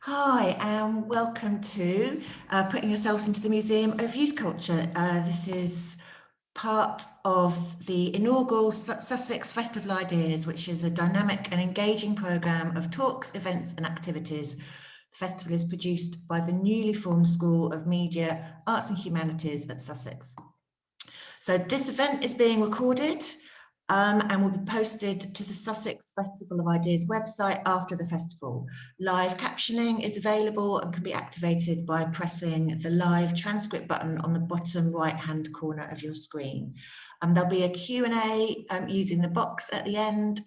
Hi, and welcome to Putting Yourselves into the Museum of Youth Culture. This is part of the inaugural Sussex Festival Ideas, which is a dynamic and engaging programme of talks, events and activities. The festival is produced by the newly formed School of Media, Arts and Humanities at Sussex. So this event is being recorded and will be posted to the Sussex Festival of Ideas website after the festival. Live captioning is available and can be activated by pressing the live transcript button on the bottom right-hand corner of your screen. There'll be a Q&A using the box at the end.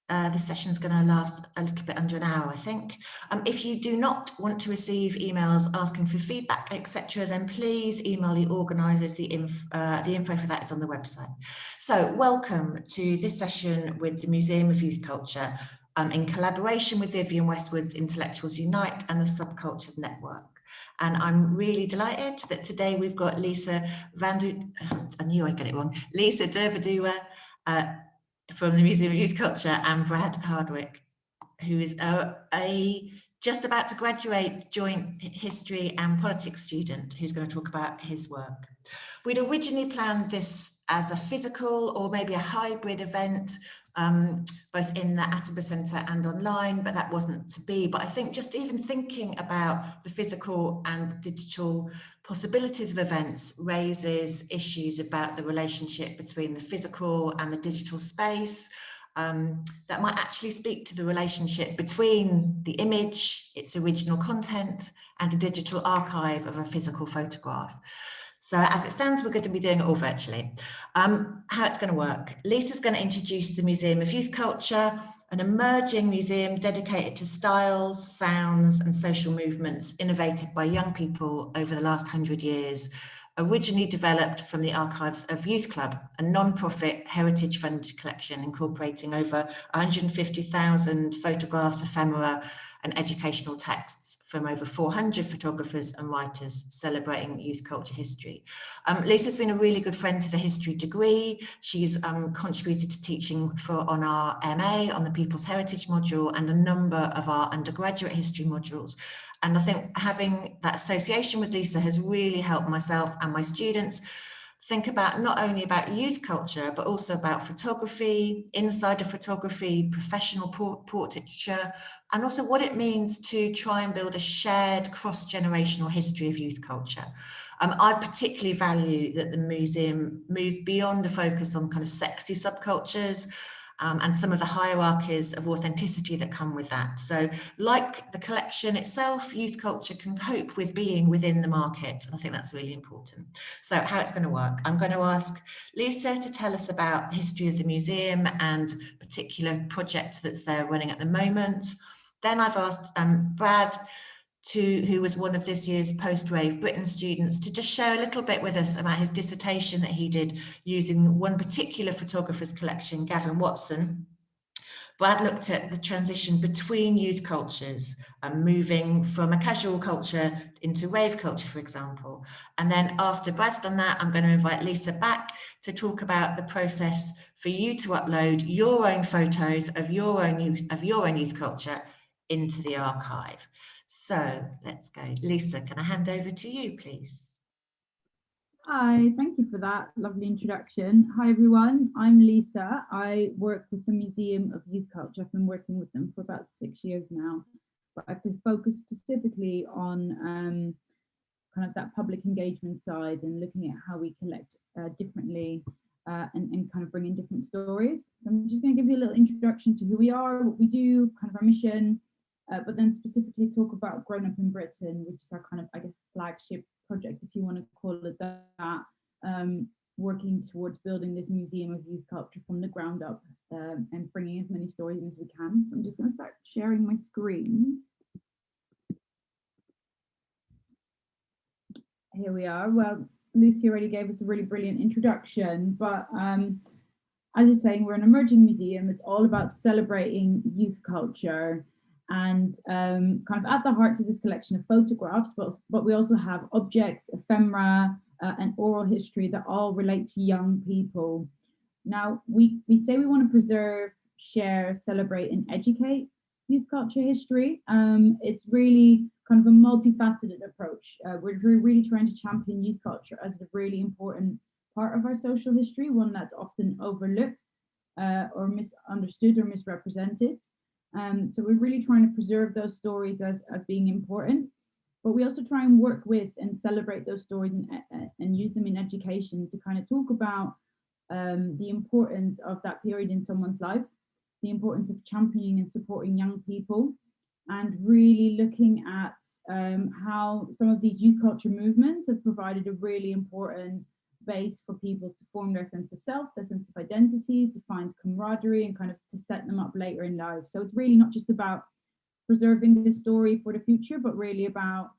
The session's going to last a little bit under an hour, I think. If you do not want to receive emails asking for feedback, etc., then please email the organisers. The info for that is on the website. So welcome to this session with the Museum of Youth Culture in collaboration with Vivienne Westwood's Intellectuals Unite and the Subcultures Network. And I'm really delighted that today we've got Lisa I knew I'd get it wrong, Lisa Weduwe, from the Museum of Youth Culture, and Brad Hardwick, who is a just about to graduate joint history and politics student who's going to talk about his work. We'd originally planned this as a physical or maybe a hybrid event, both in the Attenborough Centre and online, but that wasn't to be. But I think just even thinking about the physical and digital possibilities of events raises issues about the relationship between the physical and the digital space, that might actually speak to the relationship between the image, its original content, and the digital archive of a physical photograph. So as it stands, we're going to be doing it all virtually. How it's going to work. Lisa's going to introduce the Museum of Youth Culture, an emerging museum dedicated to styles, sounds and social movements innovated by young people over the last 100 years, originally developed from the archives of Youth Club, a non-profit heritage-funded collection incorporating over 150,000 photographs, ephemera and educational texts from over 400 photographers and writers celebrating youth culture history. Lisa's been a really good friend to the history degree. She's contributed to teaching on our MA, on the People's Heritage module, and a number of our undergraduate history modules. And I think having that association with Lisa has really helped myself and my students think about not only about youth culture, but also about photography, insider photography, professional portraiture, and also what it means to try and build a shared cross-generational history of youth culture. I particularly value that the museum moves beyond the focus on kind of sexy subcultures, and some of the hierarchies of authenticity that come with that. So like the collection itself, youth culture can cope with being within the market. And I think that's really important. So how it's going to work. I'm going to ask Lisa to tell us about the history of the museum and particular projects that's there running at the moment. Then I've asked Brad, who was one of this year's Post-Rave Britain students, to just share a little bit with us about his dissertation that he did using one particular photographer's collection, Gavin Watson. Brad looked at the transition between youth cultures, moving from a casual culture into rave culture, for example. And then after Brad's done that, I'm going to invite Lisa back to talk about the process for you to upload your own photos of your own youth culture into the archive. So let's go. Lisa, can I hand over to you, please? Hi, thank you for that lovely introduction. Hi everyone, I'm Lisa. I work with the Museum of Youth Culture. I've been working with them for about 6 years now, but I've been focused specifically on kind of that public engagement side and looking at how we collect differently and kind of bring in different stories. So I'm just going to give you a little introduction to who we are, what we do, kind of our mission, but then specifically talk about Grown Up in Britain, which is our kind of, I guess, flagship project, if you want to call it that, working towards building this museum of youth culture from the ground up and bringing as many stories as we can. So I'm just going to start sharing my screen. Here we are. Well, Lucy already gave us a really brilliant introduction, but as you're saying, we're an emerging museum. It's all about celebrating youth culture. And kind of at the heart of this collection of photographs, but we also have objects, ephemera, and oral history that all relate to young people. Now, we say we want to preserve, share, celebrate, and educate. youth culture history. It's really kind of a multifaceted approach. We're really trying to champion youth culture as a really important part of our social history, one that's often overlooked or misunderstood or misrepresented. So we're really trying to preserve those stories as being important, but we also try and work with and celebrate those stories and use them in education to kind of talk about the importance of that period in someone's life, the importance of championing and supporting young people, and really looking at how some of these youth culture movements have provided a really important base for people to form their sense of self, their sense of identity, to find camaraderie and kind of to set them up later in life. So it's really not just about preserving the story for the future, but really about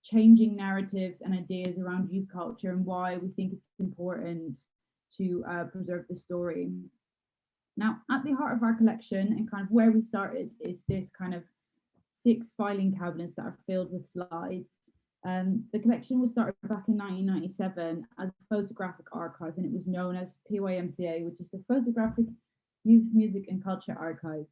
changing narratives and ideas around youth culture and why we think it's important to preserve the story. Now, at the heart of our collection and kind of where we started is this kind of 6 filing cabinets that are filled with slides. The collection was started back in 1997 as a photographic archive, and it was known as PYMCA, which is the Photographic Youth Music and Culture Archives.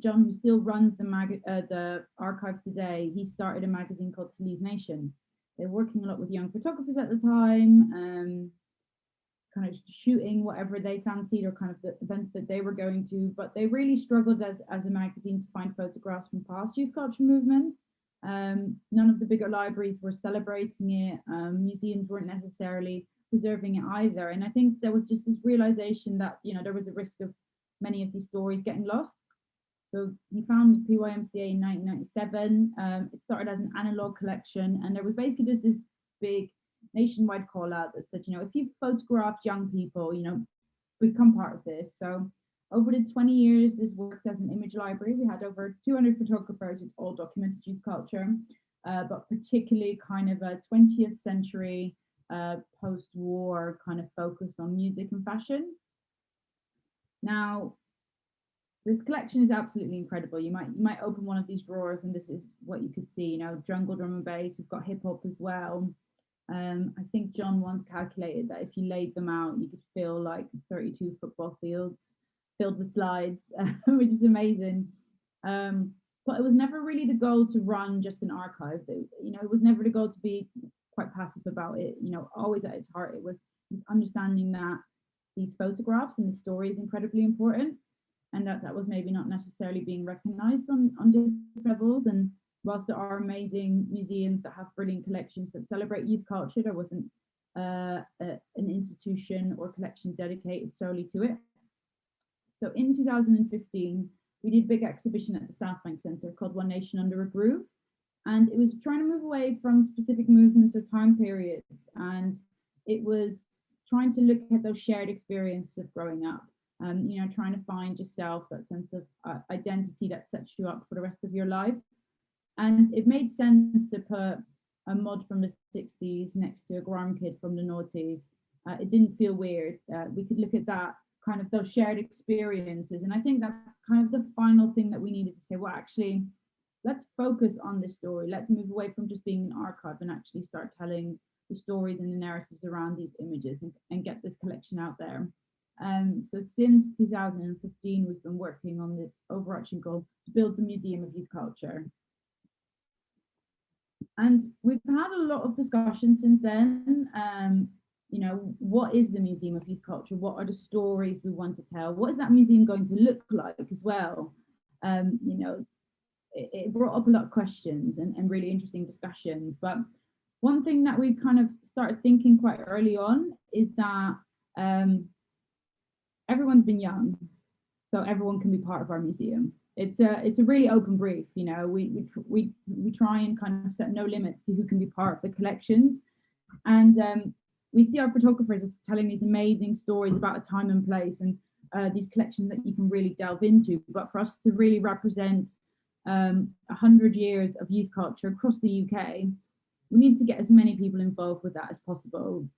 John, who still runs the archive today, he started a magazine called Sleaze Nation. They're working a lot with young photographers at the time, kind of shooting whatever they fancied or kind of the events that they were going to, but they really struggled as a magazine to find photographs from past youth culture movements. None of the bigger libraries were celebrating it. Museums weren't necessarily preserving it either. And I think there was just this realization that, you know, there was a risk of many of these stories getting lost. So he founded PYMCA in 1997. It started as an analog collection, and there was basically just this big nationwide call out that said, you know, if you photograph young people, you know, become part of this. So over the 20 years, this worked as an image library. We had over 200 photographers with all documented youth culture, but particularly kind of a 20th century post-war kind of focus on music and fashion. Now, this collection is absolutely incredible. You might open one of these drawers and this is what you could see, you know, jungle, drum and bass. We've got hip hop as well. I think John once calculated that if you laid them out, you could fill like 32 football fields filled with slides, which is amazing. But it was never really the goal to run just an archive. You know, it was never the goal to be quite passive about it. You know, always at its heart, it was understanding that these photographs and the story is incredibly important, and that was maybe not necessarily being recognized on different levels. And whilst there are amazing museums that have brilliant collections that celebrate youth culture, there wasn't an institution or collection dedicated solely to it. So in 2015, we did a big exhibition at the South Bank Centre called One Nation Under a Groove. And it was trying to move away from specific movements or time periods. And it was trying to look at those shared experiences of growing up. You know, trying to find yourself, that sense of identity that sets you up for the rest of your life. And it made sense to put a mod from the 60s next to a grime kid from the noughties. It didn't feel weird. We could look at that, kind of those shared experiences. And I think that's kind of the final thing that we needed to say, well, actually, let's focus on this story. Let's move away from just being an archive and actually start telling the stories and the narratives around these images and get this collection out there. So since 2015, we've been working on this overarching goal to build the Museum of Youth Culture. And we've had a lot of discussion since then. You know, what is the Museum of Youth Culture? What are the stories we want to tell? What is that museum going to look like as well? You know, it brought up a lot of questions and really interesting discussions. But one thing that we kind of started thinking quite early on is that everyone's been young, so everyone can be part of our museum. It's a really open brief, you know. We try and kind of set no limits to who can be part of the collections, and we see our photographers as telling these amazing stories about a time and place, and these collections that you can really delve into. But for us to really represent 100 years of youth culture across the UK, we need to get as many people involved with that as possible.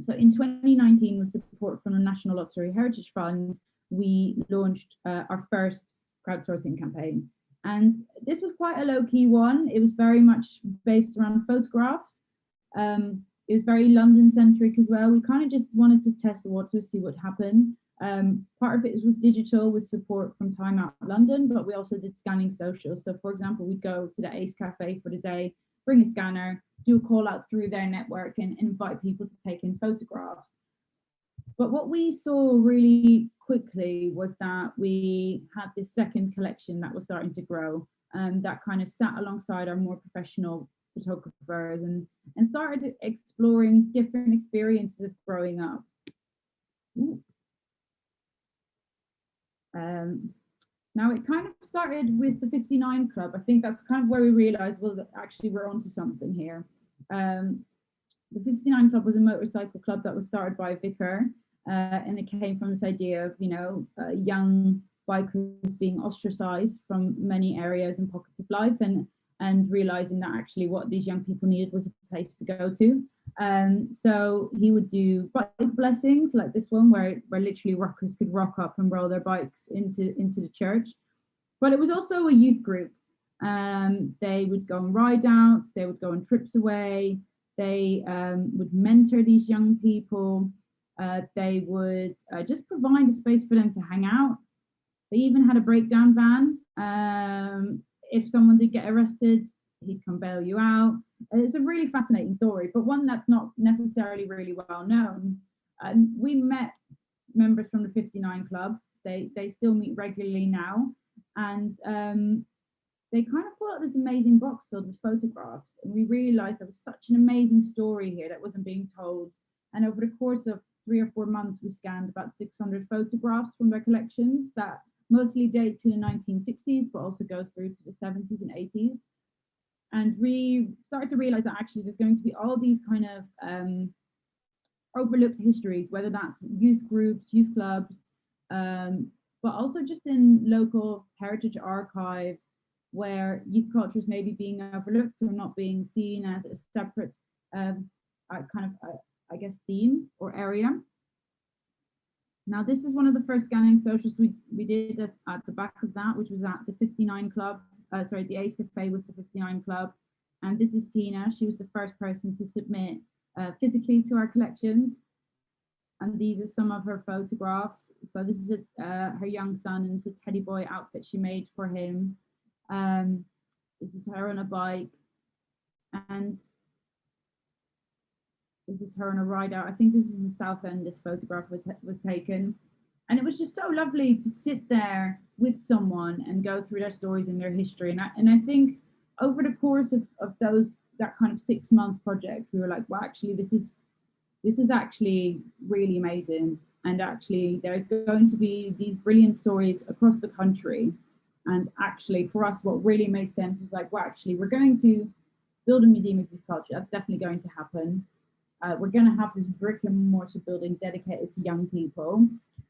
So in 2019, with support from the National Lottery Heritage Fund, we launched our first crowdsourcing campaign. And this was quite a low-key one. It was very much based around photographs. It was very London-centric as well. We kind of just wanted to test the water, see what happened. Part of it was digital with support from Time Out London, but we also did scanning social. So for example, we'd go to the Ace Cafe for the day, bring a scanner, do a call out through their network and invite people to take in photographs. But what we saw really quickly was that we had this second collection that was starting to grow, that kind of sat alongside our more professional photographers and started exploring different experiences of growing up. Now it kind of started with the 59 Club. I think that's kind of where we realized, well, that actually we're onto something here. The 59 Club was a motorcycle club that was started by a vicar, and it came from this idea of, young bikers being ostracized from many areas and pockets of life, and realizing that actually what these young people needed was a place to go to. So he would do bike blessings like this one, where literally rockers could rock up and roll their bikes into the church. But it was also a youth group. They would go on ride outs, they would go on trips away, they would mentor these young people, they would just provide a space for them to hang out. They even had a breakdown van. If someone did get arrested, he'd come bail you out. It's a really fascinating story, but one that's not necessarily really well known. We met members from the 59 Club. They still meet regularly now, and they kind of pulled out this amazing box filled with photographs, and we realized there was such an amazing story here that wasn't being told. And over the course of 3 or 4 months, we scanned about 600 photographs from their collections that mostly date to the 1960s, but also goes through to the 70s and 80s. And we started to realize that actually there's going to be all these kind of overlooked histories, whether that's youth groups, youth clubs, but also just in local heritage archives, where youth culture is maybe being overlooked or not being seen as a separate I guess, theme or area. Now, this is one of the first scanning socials we did at the back of that, which was at the 59 Club, the Ace Cafe with the 59 Club. And this is Tina. She was the first person to submit physically to our collections. And these are some of her photographs. So this is her young son, and it's a teddy boy outfit she made for him. This is her on a bike. And this is her on a ride out. I think this is in Southend, this photograph was taken. And it was just so lovely to sit there with someone and go through their stories and their history. And I think over the course of that kind of 6-month project, we were like, well, actually, this is actually really amazing. And actually, there's going to be these brilliant stories across the country. And actually, for us, what really made sense was like, well, actually, we're going to build a museum of youth culture. That's definitely going to happen. We're going to have this brick and mortar building dedicated to young people.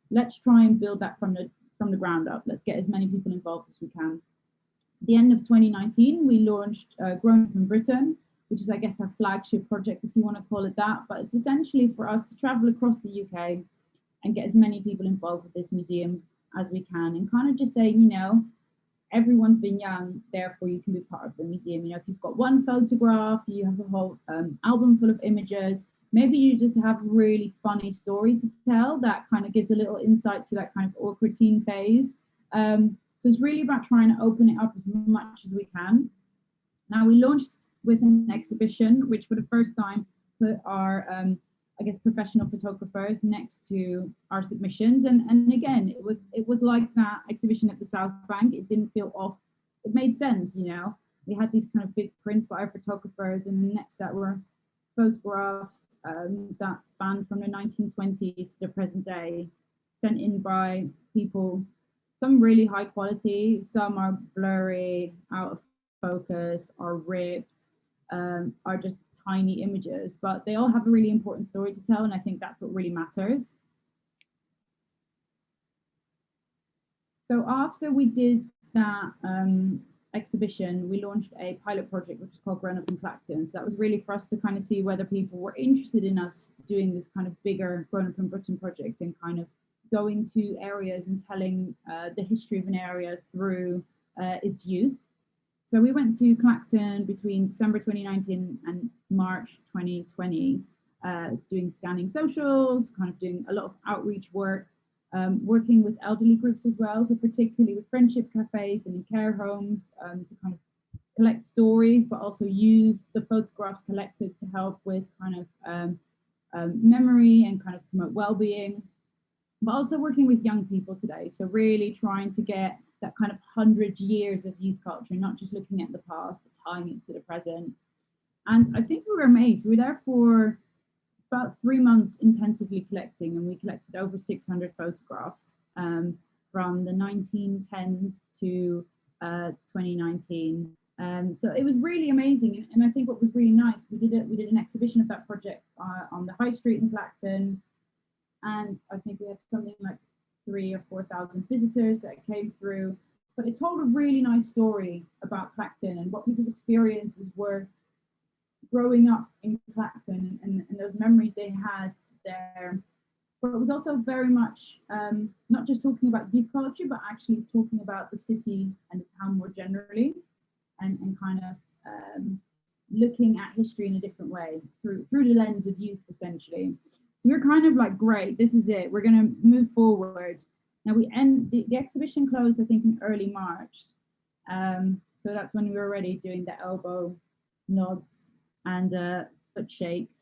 Let's try and build that from the ground up. Let's get as many people involved as we can. At the end of 2019, we launched Grown Up in Britain, which is, I guess, our flagship project, if you want to call it that. But it's essentially for us to travel across the UK and get as many people involved with this museum as we can, and kind of just say, everyone's been young, therefore you can be part of the museum. If you've got one photograph, you have a whole album full of images, maybe you just have a really funny story to tell that kind of gives a little insight to that kind of awkward teen phase. So it's really about trying to open it up as much as we can. Now, we launched with an exhibition, which for the first time put our professional photographers next to our submissions, and again, it was like that exhibition at the South Bank. It didn't feel off. It made sense. We had these kind of big prints by our photographers, and then next that were photographs that spanned from the 1920s to the present day, sent in by people, some really high quality, some are blurry, out of focus, are ripped, are just tiny images, but they all have a really important story to tell, and I think that's what really matters. So after we did that exhibition, we launched a pilot project which is called Grown Up in Clacton. So that was really for us to kind of see whether people were interested in us doing this kind of bigger Grown Up in Britain project and kind of going to areas and telling the history of an area through its youth. So we went to Clacton between December 2019 and March 2020, doing scanning socials, kind of doing a lot of outreach work. working with elderly groups as well, so particularly with friendship cafes and in care homes, to kind of collect stories, but also use the photographs collected to help with kind of memory and kind of promote well-being, but also working with young people today. So really trying to get that kind of 100 years of youth culture, not just looking at the past, but tying it to the present. And I think we were amazed. We were there for about 3 months intensively collecting, and we collected over 600 photographs from the 1910s to 2019. So it was really amazing, and I think what was really nice, we did an exhibition of that project on the high street in Clacton, and I think we had something like 3,000 or 4,000 visitors that came through. But it told a really nice story about Clacton and what people's experiences were growing up in Clacton, and those memories they had there. But it was also very much not just talking about youth culture, but actually talking about the city and the town more generally, and kind of looking at history in a different way through the lens of youth, essentially. So we're kind of like, great, this is it. We're going to move forward. Now we end the exhibition closed, I think, in early March. So that's when we were already doing the elbow nods and foot shakes.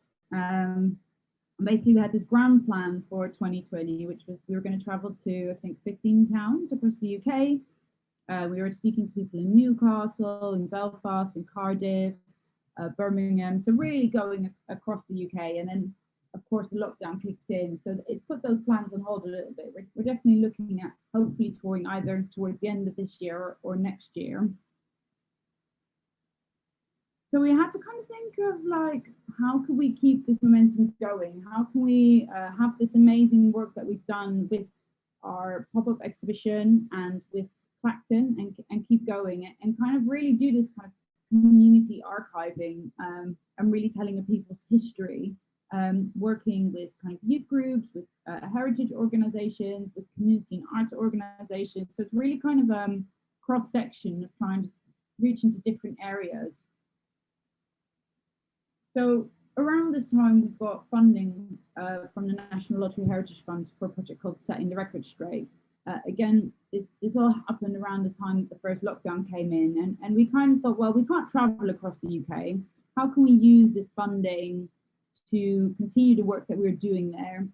Basically, we had this grand plan for 2020, which was we were going to travel to, I think, 15 towns across the UK. We were speaking to people in Newcastle, in Belfast, in Cardiff, Birmingham. So really going across the UK. And then, of course, the lockdown kicked in. So it's put those plans on hold a little bit. We're definitely looking at hopefully touring either towards the end of this year or next year. So we had to kind of think of like, how can we keep this momentum going? How can we have this amazing work that we've done with our pop-up exhibition and with Clacton and keep going and kind of really do this kind of community archiving and really telling of people's history, working with kind of youth groups, with heritage organizations, with community and arts organizations. So it's really kind of cross-section of trying to reach into different areas. So around this time, we got funding from the National Lottery Heritage Fund for a project called Setting the Record Straight. Again, this all happened around the time that the first lockdown came in, and we kind of thought, well, we can't travel across the UK. How can we use this funding to continue the work that we were doing there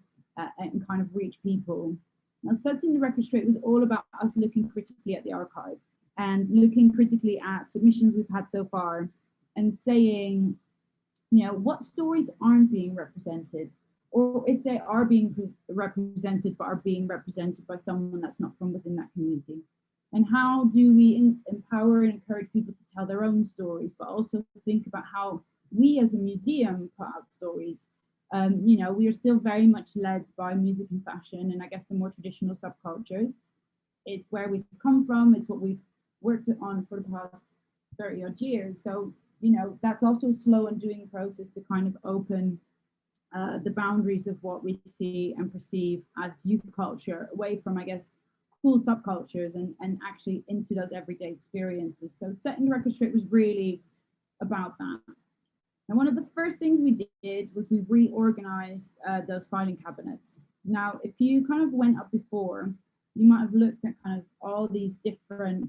and kind of reach people? Now, Setting the Record Straight was all about us looking critically at the archive and looking critically at submissions we've had so far and saying, you know, what stories aren't being represented, or if they are being represented but are being represented by someone that's not from within that community. And how do we empower and encourage people to tell their own stories, but also think about how we as a museum put out stories. You know, we are still very much led by music and fashion, and I guess the more traditional subcultures. It's where we've come from, it's what we've worked on for the past 30 odd years. So, you know, that's also a slow and doing process to kind of open the boundaries of what we see and perceive as youth culture away from, I guess, cool subcultures and actually into those everyday experiences. So Setting the Record Straight was really about that. And one of the first things we did was we reorganized those filing cabinets. Now, if you kind of went up before, you might have looked at kind of all these different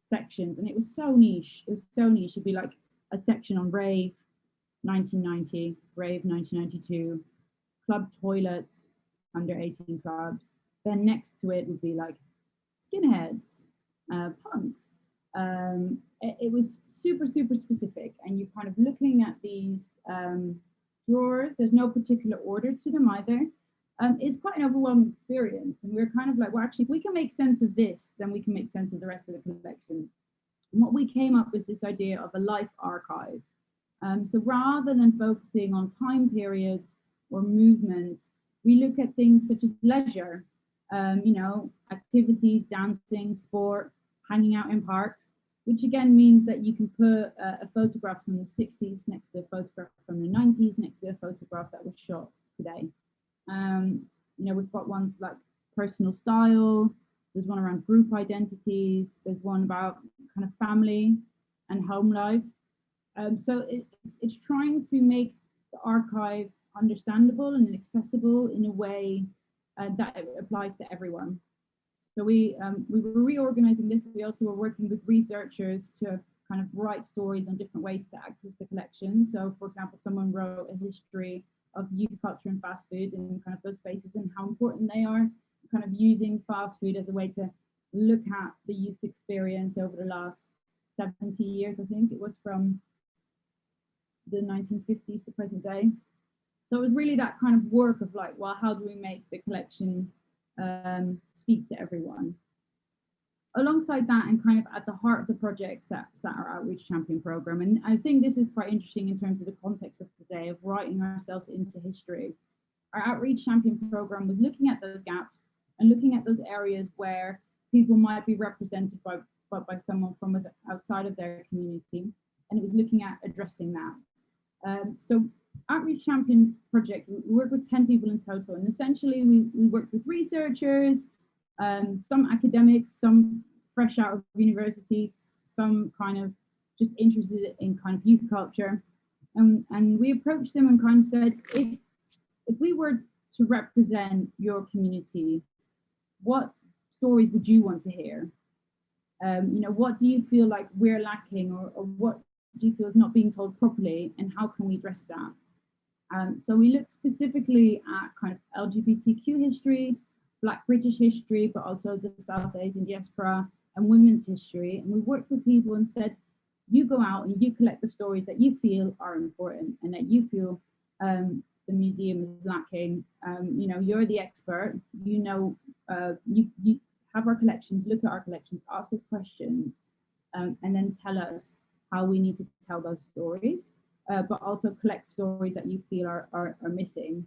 sections, and it was so niche. It was so niche. It'd be like a section on rave 1990, rave 1992, club toilets, under 18 clubs. Then next to it would be like skinheads, punks. It was super specific, and you're kind of looking at these drawers. There's no particular order to them either. It's quite an overwhelming experience, and we're kind of like, well, actually, if we can make sense of this, then we can make sense of the rest of the collection. And what we came up with this idea of a life archive. So rather than focusing on time periods or movements, we look at things such as leisure, you know, activities, dancing, sport, hanging out in parks, which again means that you can put a photograph from the 60s next to a photograph from the 90s, next to a photograph that was shot today. You know, we've got ones like personal style, there's one around group identities, there's one about kind of family and home life. So it's trying to make the archive understandable and accessible in a way that it applies to everyone. So we were reorganizing this. We also were working with researchers to kind of write stories on different ways to access the collection. So for example, someone wrote a history of youth culture and fast food and kind of those spaces and how important they are, kind of using fast food as a way to look at the youth experience over the last 70 years, I think it was from the 1950s to present day. So it was really that kind of work of like, well, how do we make the collection speak to everyone? Alongside that, and kind of at the heart of the project sat our Outreach Champion program. And I think this is quite interesting in terms of the context of today, of writing ourselves into history. Our Outreach Champion program was looking at those gaps and looking at those areas where people might be represented by someone from outside of their community. And it was looking at addressing that. So Outreach Champion project, we work with 10 people in total. And essentially we worked with researchers, some academics, some fresh out of universities, some kind of just interested in kind of youth culture. And we approached them and kind of said, if we were to represent your community, what stories would you want to hear? What do you feel like we're lacking, or what do you feel is not being told properly, and how can we address that? So we looked specifically at kind of LGBTQ history, Black British history, but also the South Asian diaspora and women's history. And we worked with people and said, you go out and you collect the stories that you feel are important and that you feel the museum is lacking. You're the expert, you have our collections, look at our collections, ask us questions, and then tell us how we need to tell those stories, but also collect stories that you feel are missing.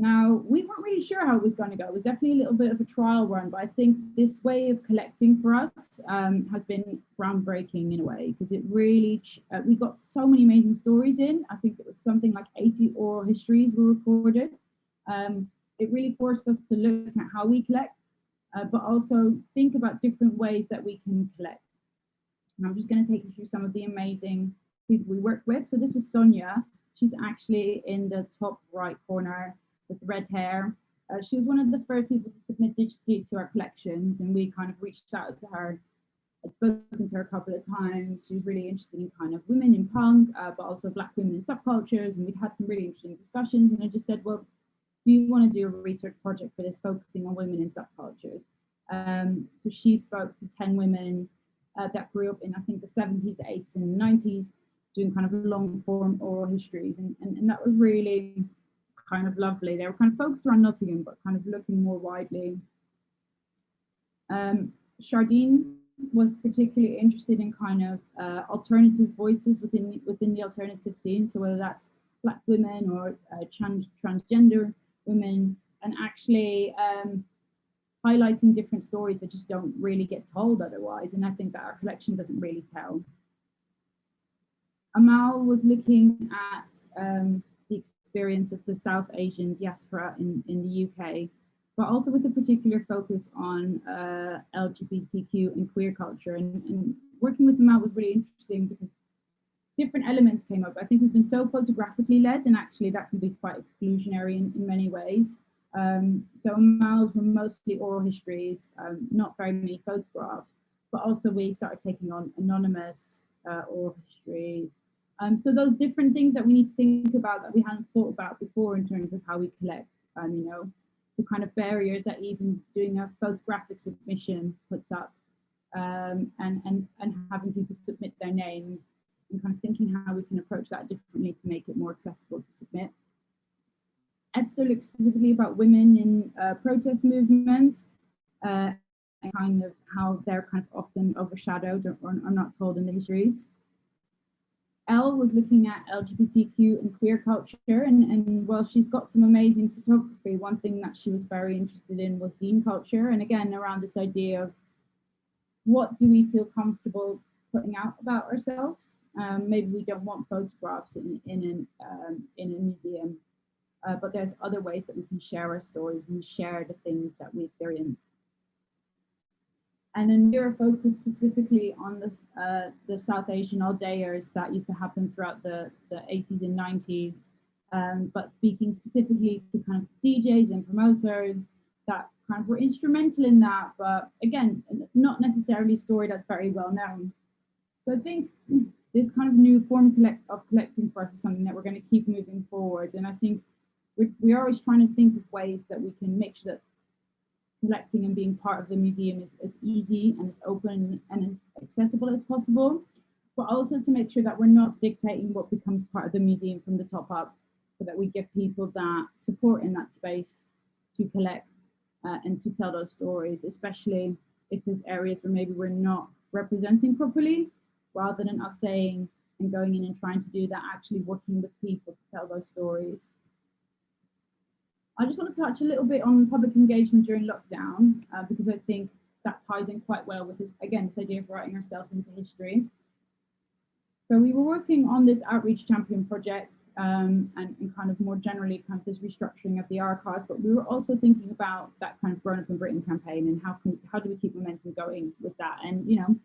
Now, we weren't really sure how it was going to go. It was definitely a little bit of a trial run, but I think this way of collecting for us has been groundbreaking in a way, because it really, we got so many amazing stories in. I think it was something like 80 oral histories were recorded. It really forced us to look at how we collect, but also think about different ways that we can collect. And I'm just going to take you through some of the amazing people we worked with. So this was Sonia. She's actually in the top right corner with red hair. She was one of the first people to submit digitally to our collections, and we kind of reached out to her. I'd spoken to her a couple of times. She was really interested in kind of women in punk, but also Black women in subcultures, and we'd had some really interesting discussions. And I just said, well, do you want to do a research project for this, focusing on women in subcultures? So she spoke to 10 women that grew up in, I think, the 70s, the 80s, and the 90s, doing kind of long form oral histories. And that was really kind of lovely. They were kind of focused around Nottingham, but kind of looking more widely. Chardine was particularly interested in kind of alternative voices within the alternative scene. So whether that's Black women or transgender women, and actually highlighting different stories that just don't really get told otherwise. And I think that our collection doesn't really tell. Amal was looking at the experience of the South Asian diaspora in the UK, but also with a particular focus on LGBTQ and queer culture. And working with Amal was really interesting because different elements came up. I think we've been so photographically led, and actually that can be quite exclusionary in many ways. So Amal's were mostly oral histories, not very many photographs, but also we started taking on anonymous oral histories. So those different things that we need to think about that we hadn't thought about before in terms of how we collect, the kind of barriers that even doing a photographic submission puts up, and having people submit their names, and kind of thinking how we can approach that differently to make it more accessible to submit. Esther looks specifically about women in protest movements, and kind of how they're kind of often overshadowed or not told in the histories. Elle was looking at LGBTQ and queer culture, and while she's got some amazing photography, one thing that she was very interested in was zine culture, and again around this idea of what do we feel comfortable putting out about ourselves. Maybe we don't want photographs in a museum, but there's other ways that we can share our stories and share the things that we experience. And then we were focused specifically on the South Asian all-dayers that used to happen throughout the 80s and 90s. but speaking specifically to kind of DJs and promoters that kind of were instrumental in that, but again, not necessarily a story that's very well known. So I think this kind of new form of collecting for us is something that we're going to keep moving forward. And I think we're always trying to think of ways that we can make sure that collecting and being part of the museum is as easy and as open and as accessible as possible, but also to make sure that we're not dictating what becomes part of the museum from the top up, so that we give people that support in that space to collect and to tell those stories, especially if there's areas where maybe we're not representing properly, rather than us saying and going in and trying to do that, actually working with people to tell those stories. I just want to touch a little bit on public engagement during lockdown, because I think that ties in quite well with this, again, this idea of writing ourselves into history. So we were working on this outreach champion project and kind of more generally kind of this restructuring of the archive, but we were also thinking about that kind of Grown Up in Britain campaign and how do we keep momentum going with that. And, you know,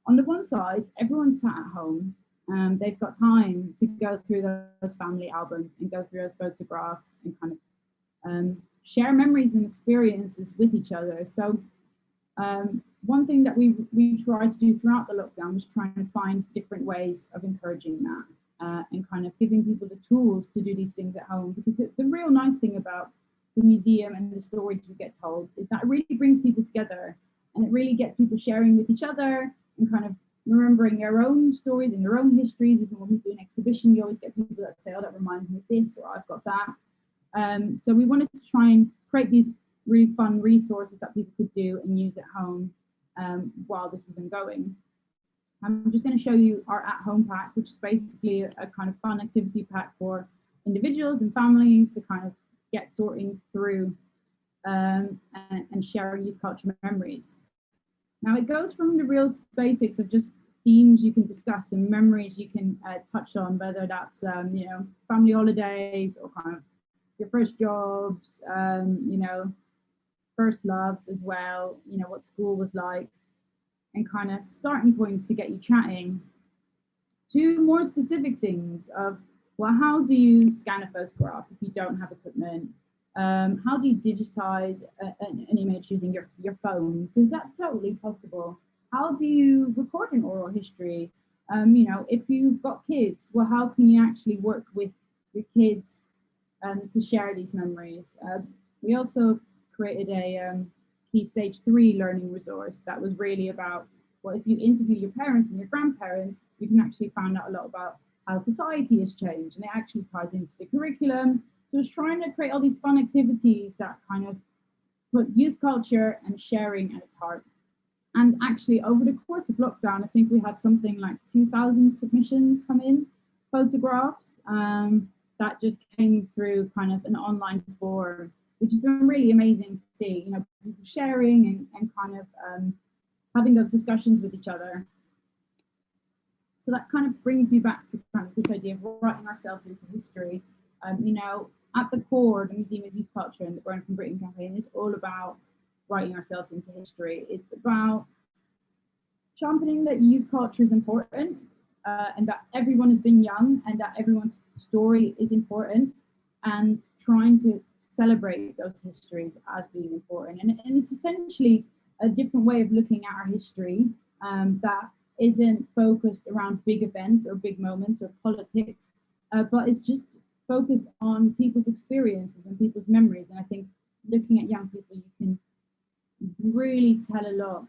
on the one side, everyone's sat at home, they've got time to go through those family albums and go through those photographs and kind of share memories and experiences with each other. So one thing that we tried to do throughout the lockdown was trying to find different ways of encouraging that and kind of giving people the tools to do these things at home. Because the real nice thing about the museum and the stories we get told is that it really brings people together, and it really gets people sharing with each other and kind of remembering their own stories and their own histories. Even when we do an exhibition, you always get people that say, oh, that reminds me of this, or I've got that. So we wanted to try and create these really fun resources that people could do and use at home while this was ongoing. I'm just going to show you our at-home pack, which is basically a kind of fun activity pack for individuals and families to kind of get sorting through and sharing youth culture memories. Now it goes from the real basics of just themes you can discuss and memories you can touch on, whether that's you know, family holidays or kind of your first jobs, you know, first loves as well, you know, what school was like, and kind of starting points to get you chatting, to more specific things of, well, how do you scan a photograph if you don't have equipment? How do you digitize an image using your phone? Because that's totally possible. How do you record an oral history? You know, if you've got kids, well, how can you actually work with your kids to share these memories? We also created a Key Stage 3 learning resource that was really about, well, if you interview your parents and your grandparents, you can actually find out a lot about how society has changed, and it actually ties into the curriculum. So it's trying to create all these fun activities that kind of put youth culture and sharing at its heart. And actually, over the course of lockdown, I think we had something like 2,000 submissions come in, photographs that just came through kind of an online form, which has been really amazing to see, you know, people sharing and kind of having those discussions with each other. So that kind of brings me back to kind of this idea of writing ourselves into history. You know, at the core, the Museum of Youth Culture and the Grown Up in Britain campaign is all about writing ourselves into history. It's about championing that youth culture is important and that everyone has been young and that everyone's story is important, and trying to celebrate those histories as being important. And it's essentially a different way of looking at our history that isn't focused around big events or big moments or politics, but it's just focused on people's experiences and people's memories. And I think looking at young people, you can really tell a lot.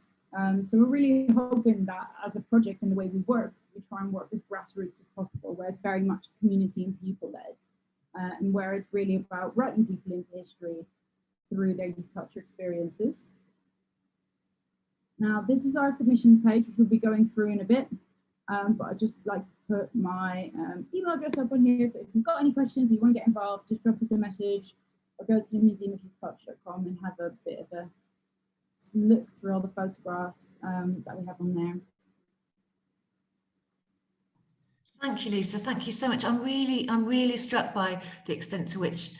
So we're really hoping that as a project and the way we work, we try and work as grassroots as possible, where it's very much community and people-led, and where it's really about writing people into history through their youth culture experiences. Now, this is our submission page, which we'll be going through in a bit, but I'd just like to put my email address up on here, so if you've got any questions, or you want to get involved, just drop us a message or go to the museumofyouthculture.com and have a bit of a look through all the photographs that we have on there. Thank you, Lisa. Thank you so much. I'm really struck by the extent to which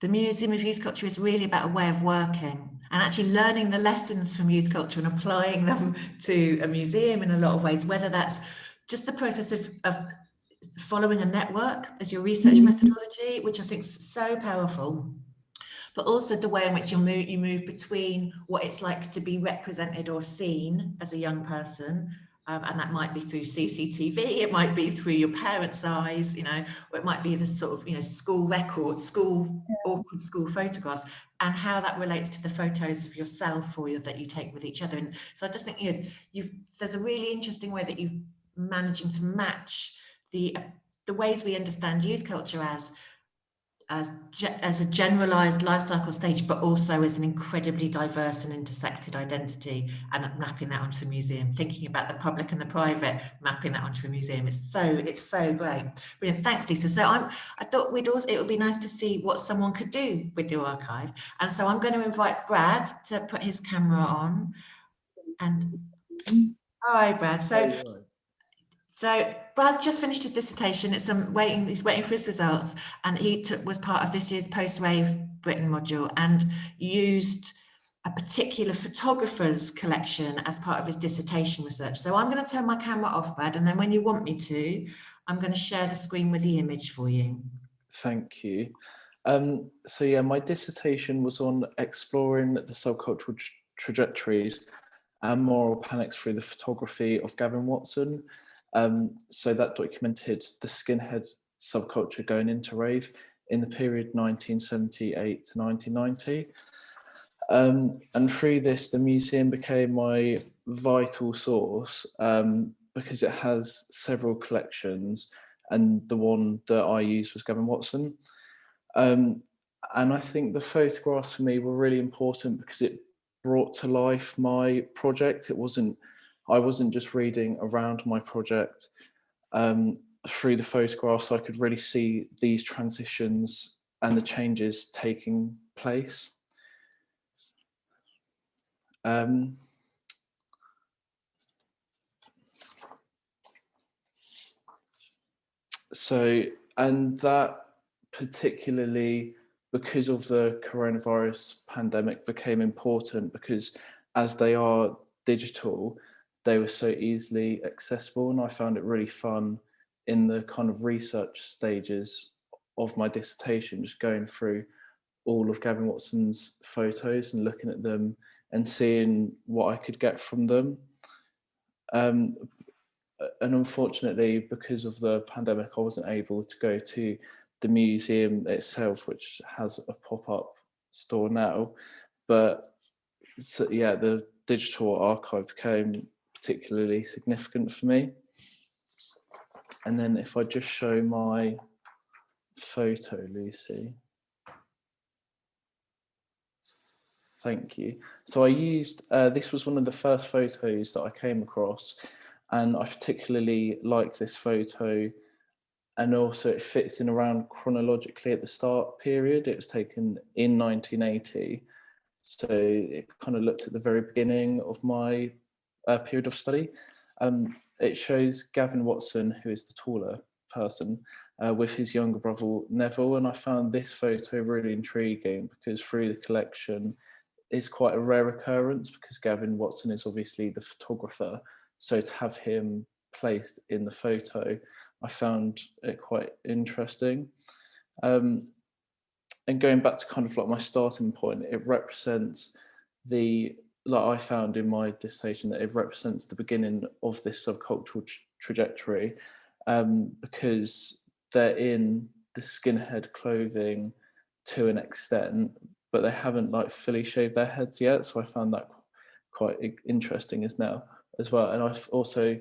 the Museum of Youth Culture is really about a way of working and actually learning the lessons from youth culture and applying them to a museum in a lot of ways, whether that's just the process of following a network as your research methodology, which I think is so powerful. But also the way in which you move between what it's like to be represented or seen as a young person, and that might be through CCTV, it might be through your parents' eyes, or it might be the sort of, school records, awkward school photographs, and how that relates to the photos of yourself or that you take with each other. And so I just think there's a really interesting way that you're managing to match the ways we understand youth culture as a generalized life cycle stage, but also as an incredibly diverse and intersected identity, and mapping that onto a museum, thinking about the public and the private, mapping that onto a museum. It's so great. Brilliant. Thanks, Lisa. So I thought it would be nice to see what someone could do with your archive. And so I'm going to invite Brad to put his camera on. And hi, Brad. So Brad's just finished his dissertation. He's waiting for his results, and he was part of this year's Post-Wave Britain module and used a particular photographer's collection as part of his dissertation research. So I'm going to turn my camera off, Brad, and then when you want me to, I'm going to share the screen with the image for you. Thank you. So yeah, my dissertation was on exploring the subcultural trajectories and moral panics through the photography of Gavin Watson. So that documented the skinhead subculture going into rave in the period 1978 to 1990. And through this, the museum became my vital source because it has several collections, and the one that I used was Gavin Watson. And I think the photographs for me were really important because it brought to life my project. I wasn't just reading around my project. Through the photographs, I could really see these transitions and the changes taking place. And that particularly because of the coronavirus pandemic became important because as they are digital, they were so easily accessible, and I found it really fun in the kind of research stages of my dissertation, just going through all of Gavin Watson's photos and looking at them and seeing what I could get from them. And unfortunately, because of the pandemic, I wasn't able to go to the museum itself, which has a pop-up store now. But so, yeah, the digital archive became particularly significant for me. And then if I just show my photo, Lucy. Thank you. So I used, this was one of the first photos that I came across, and I particularly like this photo, and also it fits in around chronologically at the start period. It was taken in 1980. So it kind of looked at the very beginning of my period of study. It shows Gavin Watson, who is the taller person, with his younger brother Neville, and I found this photo really intriguing because through the collection, it's quite a rare occurrence because Gavin Watson is obviously the photographer. So to have him placed in the photo, I found it quite interesting. And going back to kind of like my starting point, it represents like I found in my dissertation, that it represents the beginning of this subcultural trajectory because they're in the skinhead clothing to an extent, but they haven't like fully shaved their heads yet. So I found that quite interesting as well. And I've also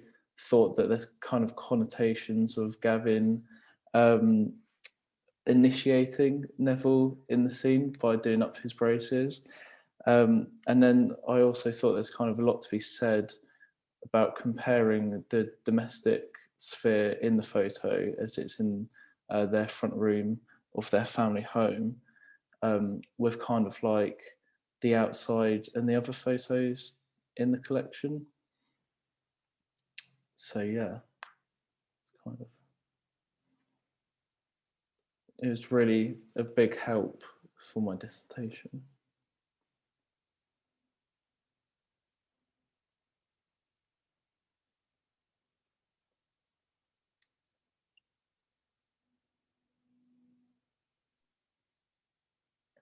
thought that there's kind of connotations of Gavin initiating Neville in the scene by doing up his braces. And then I also thought there's kind of a lot to be said about comparing the domestic sphere in the photo as it's in their front room of their family home with kind of like the outside and the other photos in the collection. So yeah, it's kind of, it was really a big help for my dissertation.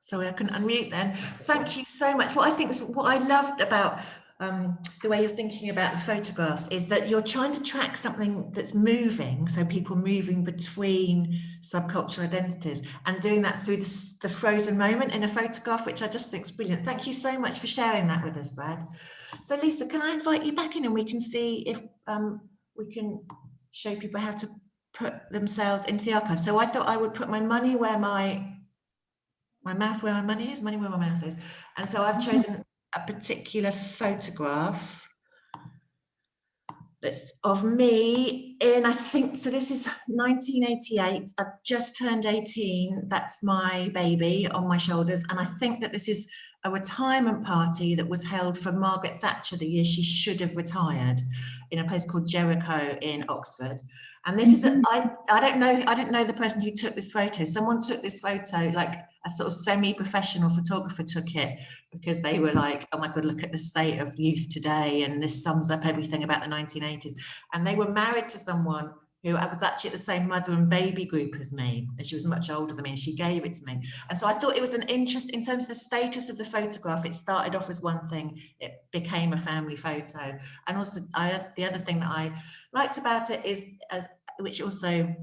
Sorry, I couldn't unmute then. Thank you so much. What I loved about the way you're thinking about the photographs is that you're trying to track something that's moving, so people moving between subcultural identities, and doing that through the frozen moment in a photograph, which I just think is brilliant. Thank you so much for sharing that with us, Brad. So Lisa, can I invite you back in and we can see if we can show people how to put themselves into the archive. So I thought I would put my money where my mouth where my money is, money where my mouth is. And so I've chosen a particular photograph that's of me in, I think, so this is 1988. I've just turned 18. That's my baby on my shoulders. And I think that this is a retirement party that was held for Margaret Thatcher the year she should have retired in a place called Jericho in Oxford. And this is, I didn't know the person who took this photo. Someone took this photo, like a sort of semi-professional photographer took it, because they were like, oh my God, look at the state of youth today. And this sums up everything about the 1980s. And they were married to someone who I was actually at the same mother and baby group as me, and she was much older than me, and she gave it to me. And so I thought it was an interest in terms of the status of the photograph. It started off as one thing, it became a family photo. And also the other thing that I liked about it is, which also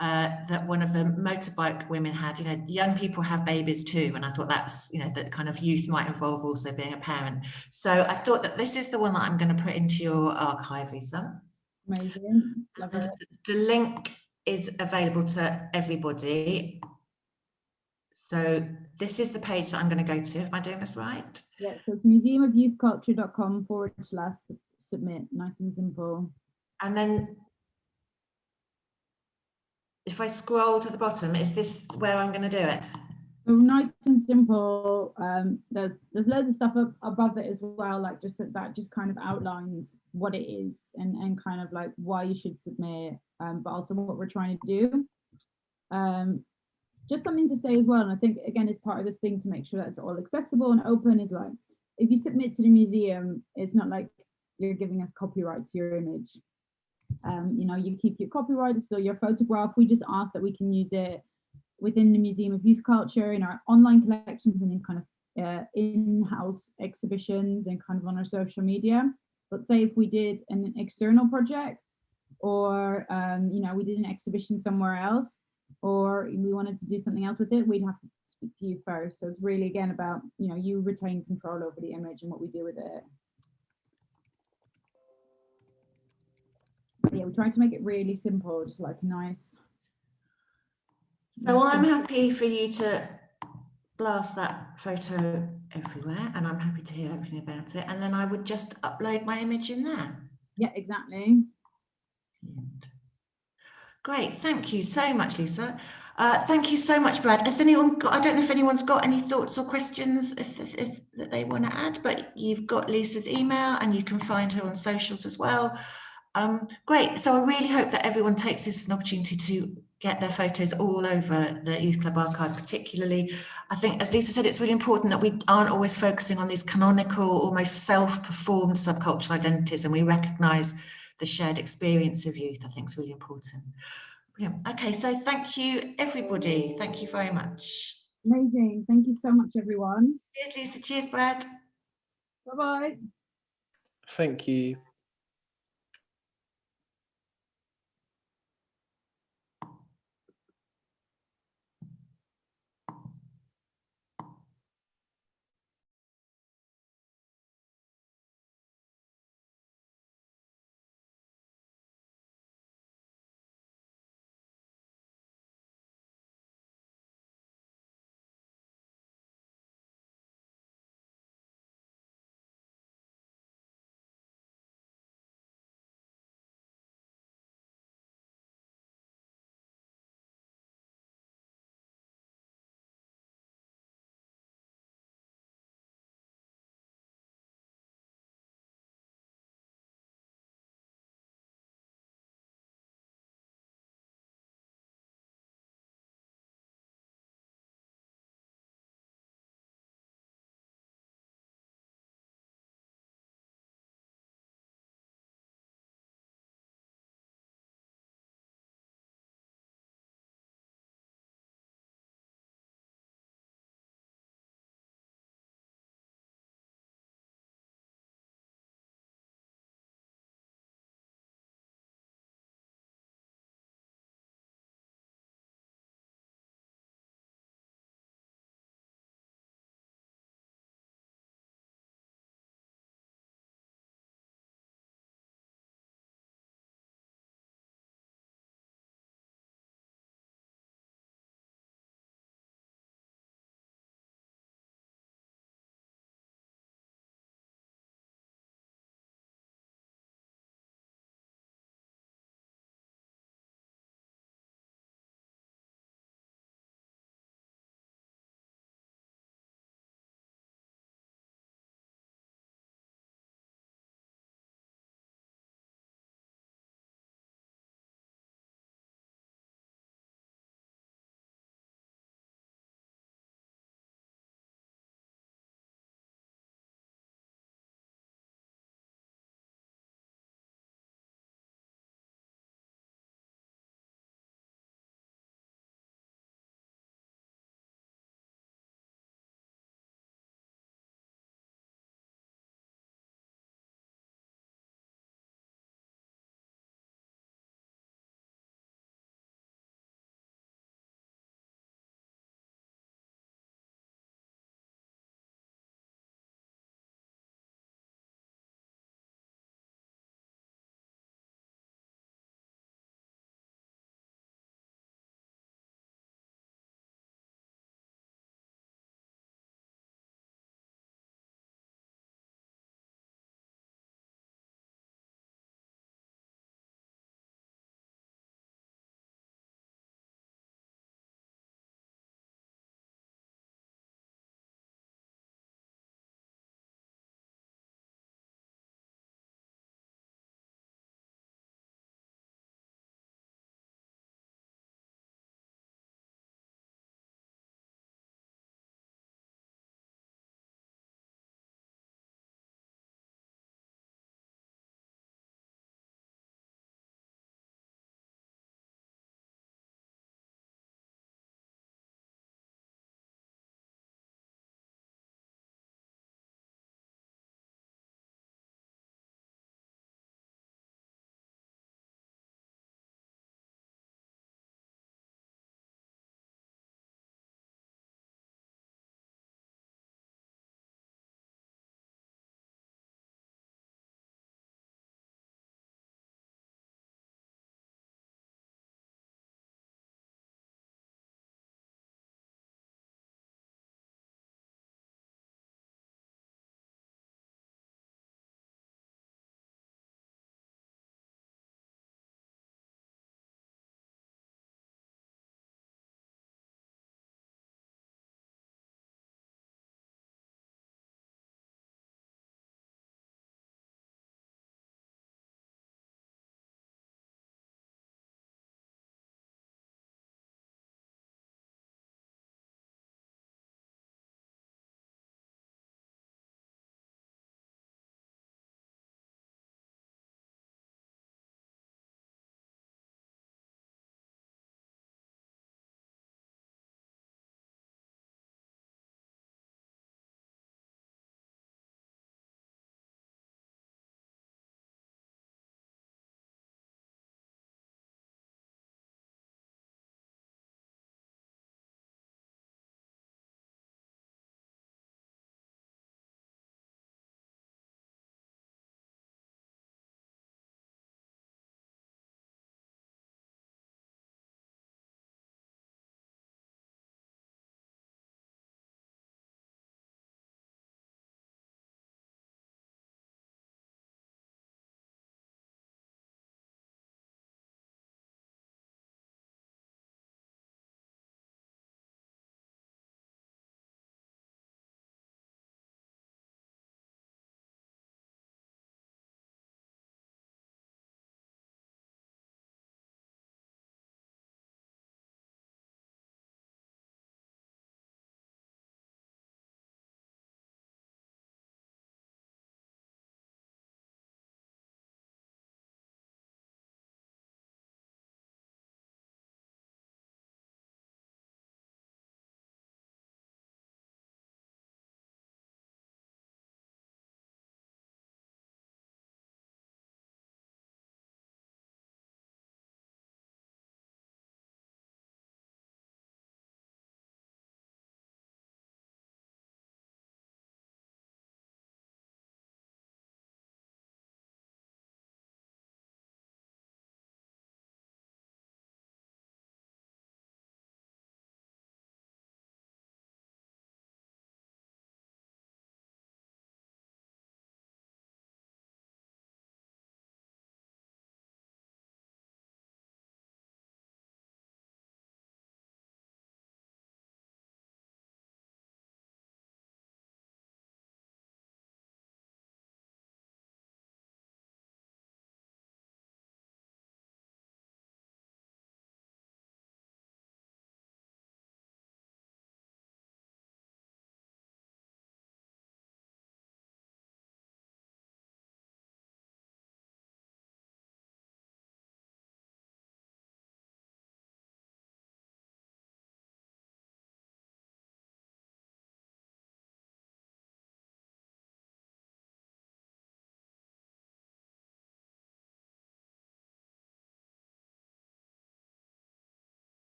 that one of the motorbike women had, young people have babies too. And I thought that's, that kind of youth might involve also being a parent. So I thought that this is the one that I'm going to put into your archive, Lisa. Amazing. Love it. The link is available to everybody. So this is the page that I'm going to go to. Am I doing this right? Yeah, so it's museumofyouthculture.com/submit. Nice and simple. And then if I scroll to the bottom, is this where I'm going to do it? So nice and simple. There's loads of stuff above it as well, like that just kind of outlines what it is and kind of like why you should submit, but also what we're trying to do. Just something to say as well, and I think again it's part of this thing to make sure that it's all accessible and open, is like if you submit to the museum, it's not like you're giving us copyright to your image. You keep your copyright, it's still your photograph. We just ask that we can use it within the Museum of Youth Culture, in our online collections, and in kind of in-house exhibitions, and kind of on our social media. But say if we did an external project, or we did an exhibition somewhere else, or we wanted to do something else with it, we'd have to speak to you first. So it's really again about you retain control over the image and what we do with it. But yeah, we're trying to make it really simple, just like nice. So I'm happy for you to blast that photo everywhere, and I'm happy to hear everything about it. And then I would just upload my image in there. Yeah, exactly. Great, thank you so much, Lisa. Thank you so much, Brad. Has anyone got, I don't know if anyone's got any thoughts or questions if that they want to add, but you've got Lisa's email and you can find her on socials as well. Great, so I really hope that everyone takes this as an opportunity to get their photos all over the Youth Club archive. Particularly, I think, as Lisa said, it's really important that we aren't always focusing on these canonical, almost self-performed subcultural identities, and we recognise the shared experience of youth. I think is really important. Yeah. Okay, so thank you, everybody. Thank you very much. Amazing. Thank you so much, everyone. Cheers, Lisa. Cheers, Brad. Bye-bye. Thank you.